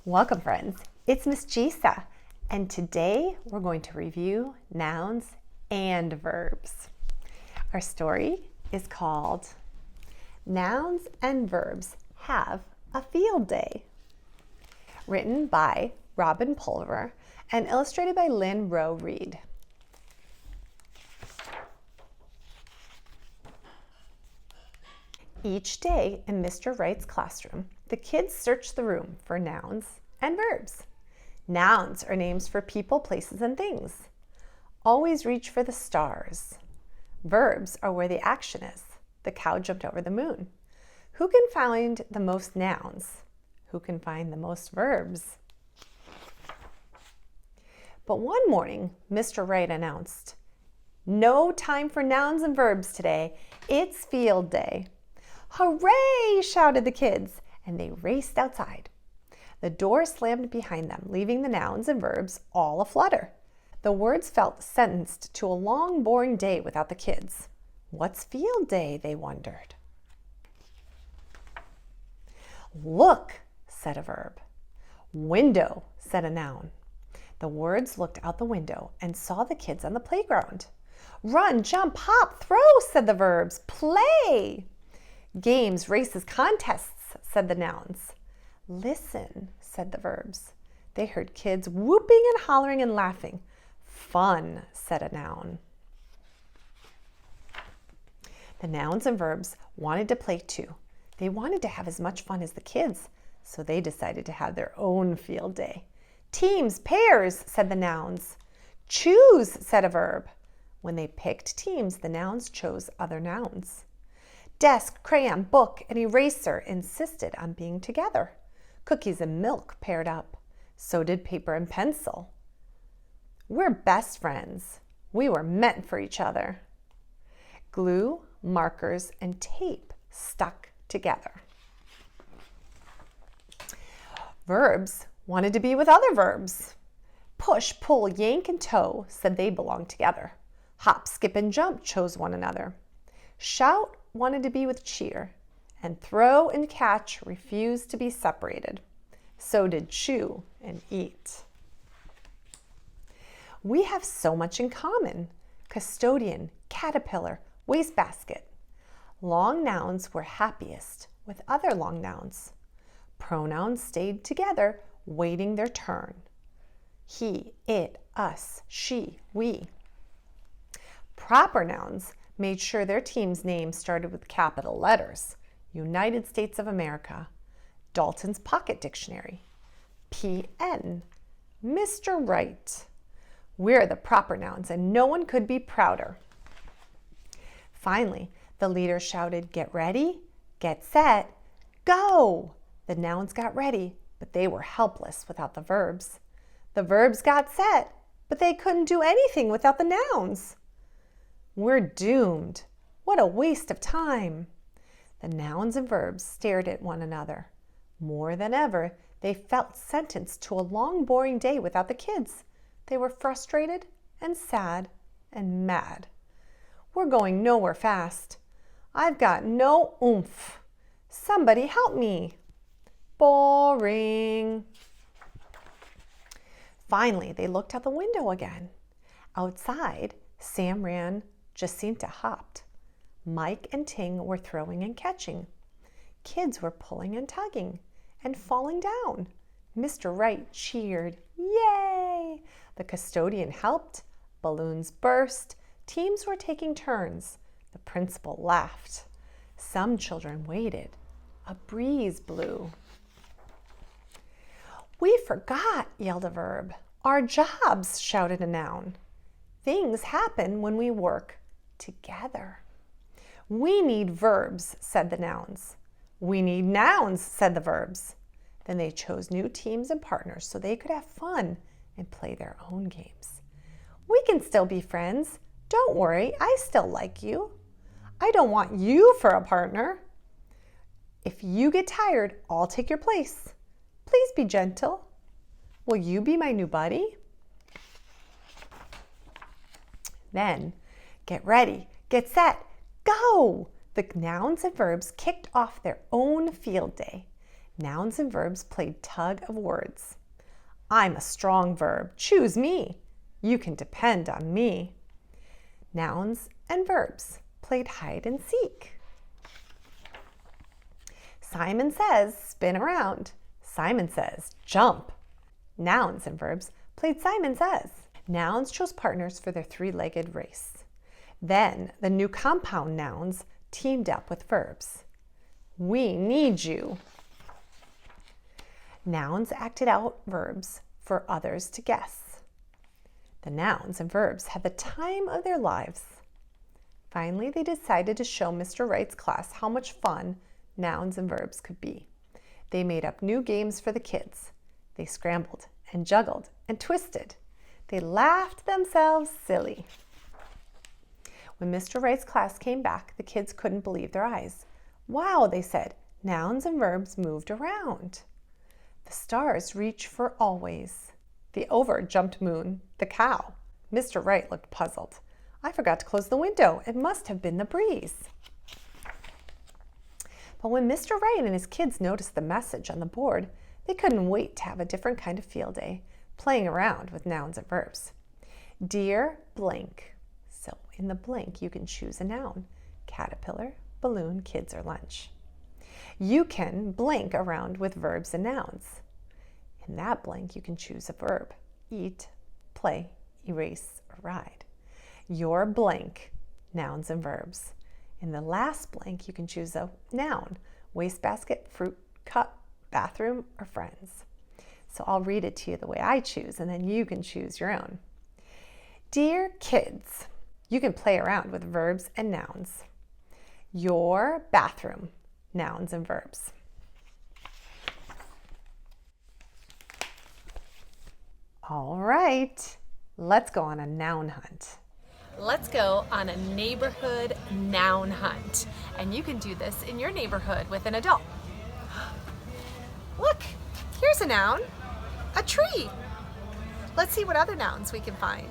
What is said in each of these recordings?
Welcome, friends. It's Miss Gisa, and today we're going to review nouns and verbs. Our story is called Nouns and Verbs Have a Field Day, written by Robin Pulver and illustrated by Lynn Rowe Reed. Each day in Mr. Wright's classroom, the kids search the room for nouns and verbs. Nouns are names for people, places, and things. Always reach for the stars. Verbs are where the action is. The cow jumped over the moon. Who can find the most nouns? Who can find the most verbs? But one morning, Mr. Wright announced, "No time for nouns and verbs today. It's field day." "Hooray!" shouted the kids, and they raced outside. The door slammed behind them, leaving the nouns and verbs all aflutter. The words felt sentenced to a long, boring day without the kids. What's field day, they wondered. "Look," said a verb. "Window," said a noun. The words looked out the window and saw the kids on the playground. "Run, jump, hop, throw," said the verbs. "Play." "Games, races, contests," said the nouns. "Listen," said the verbs. They heard kids whooping and hollering and laughing. "Fun," said a noun. The nouns and verbs wanted to play too. They wanted to have as much fun as the kids, so they decided to have their own field day. "Teams, pairs," said the nouns. "Choose," said a verb. When they picked teams, the nouns chose other nouns. Desk, crayon, book, and eraser insisted on being together. Cookies and milk paired up. So did paper and pencil. We're best friends. We were meant for each other. Glue, markers, and tape stuck together. Verbs wanted to be with other verbs. Push, pull, yank, and tow said they belonged together. Hop, skip, and jump chose one another. Shout wanted to be with cheer, and throw and catch refused to be separated. So did chew and eat. We have so much in common. Custodian, caterpillar, wastebasket. Long nouns were happiest with other long nouns. Pronouns stayed together, waiting their turn. He, it, us, she, we. Proper nouns made sure their team's name started with capital letters. United States of America, Dalton's Pocket Dictionary, PN, Mr. Wright. We're the proper nouns, and no one could be prouder. Finally, the leader shouted, "Get ready, get set, go!" The nouns got ready, but they were helpless without the verbs. The verbs got set, but they couldn't do anything without the nouns. We're doomed. What a waste of time. The nouns and verbs stared at one another. More than ever, they felt sentenced to a long, boring day without the kids. They were frustrated and sad and mad. We're going nowhere fast. I've got no oomph. Somebody help me. Boring. Finally, they looked out the window again. Outside, Sam ran, Jacinta hopped. Mike and Ting were throwing and catching. Kids were pulling and tugging and falling down. Mr. Wright cheered, "Yay!" The custodian helped. Balloons burst. Teams were taking turns. The principal laughed. Some children waited. A breeze blew. "We forgot," yelled a verb. "Our jobs," shouted a noun. Things happen when we work together. "We need verbs," said the nouns. "We need nouns," said the verbs. Then they chose new teams and partners so they could have fun and play their own games. "We can still be friends. Don't worry, I still like you. I don't want you for a partner. If you get tired, I'll take your place. Please be gentle. Will you be my new buddy?" Then, get ready, get set, go! The nouns and verbs kicked off their own field day. Nouns and verbs played tug of words. I'm a strong verb. Choose me. You can depend on me. Nouns and verbs played hide and seek. Simon says, spin around. Simon says, jump. Nouns and verbs played Simon Says. Nouns chose partners for their three-legged race. Then the new compound nouns teamed up with verbs. We need you. Nouns acted out verbs for others to guess. The nouns and verbs had the time of their lives. Finally, they decided to show Mr. Wright's class how much fun nouns and verbs could be. They made up new games for the kids. They scrambled and juggled and twisted. They laughed themselves silly. When Mr. Wright's class came back, the kids couldn't believe their eyes. Wow, they said, nouns and verbs moved around. The stars reach for always. The over-jumped moon, the cow. Mr. Wright looked puzzled. I forgot to close the window. It must have been the breeze. But when Mr. Wright and his kids noticed the message on the board, they couldn't wait to have a different kind of field day, playing around with nouns and verbs. Dear blank. So in the blank, you can choose a noun. Caterpillar, balloon, kids, or lunch. You can blank around with verbs and nouns. In that blank, you can choose a verb. Eat, play, erase, or ride. Your blank, nouns and verbs. In the last blank, you can choose a noun. Wastebasket, fruit, cup, bathroom, or friends. So I'll read it to you the way I choose, and then you can choose your own. Dear kids, you can play around with verbs and nouns. Your bathroom, nouns and verbs. All right, let's go on a noun hunt. Let's go on a neighborhood noun hunt. And you can do this in your neighborhood with an adult. Look, here's a noun, a tree. Let's see what other nouns we can find.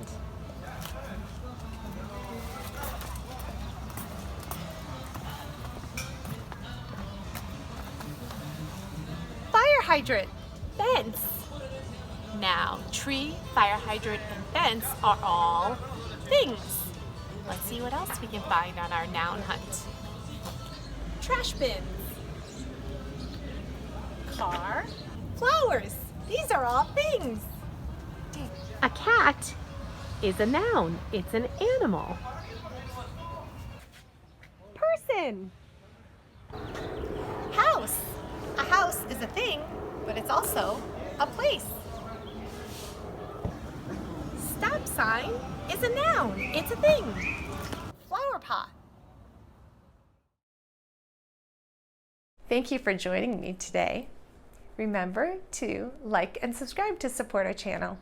Fire hydrant, fence. Now, tree, fire hydrant, and fence are all things. Let's see what else we can find on our noun hunt. Trash bins, car, flowers. These are all things. A cat is a noun. It's an animal. Person. House. A house is a thing, but it's also a place. Stop sign is a noun. It's a thing. Flower pot. Thank you for joining me today. Remember to like and subscribe to support our channel.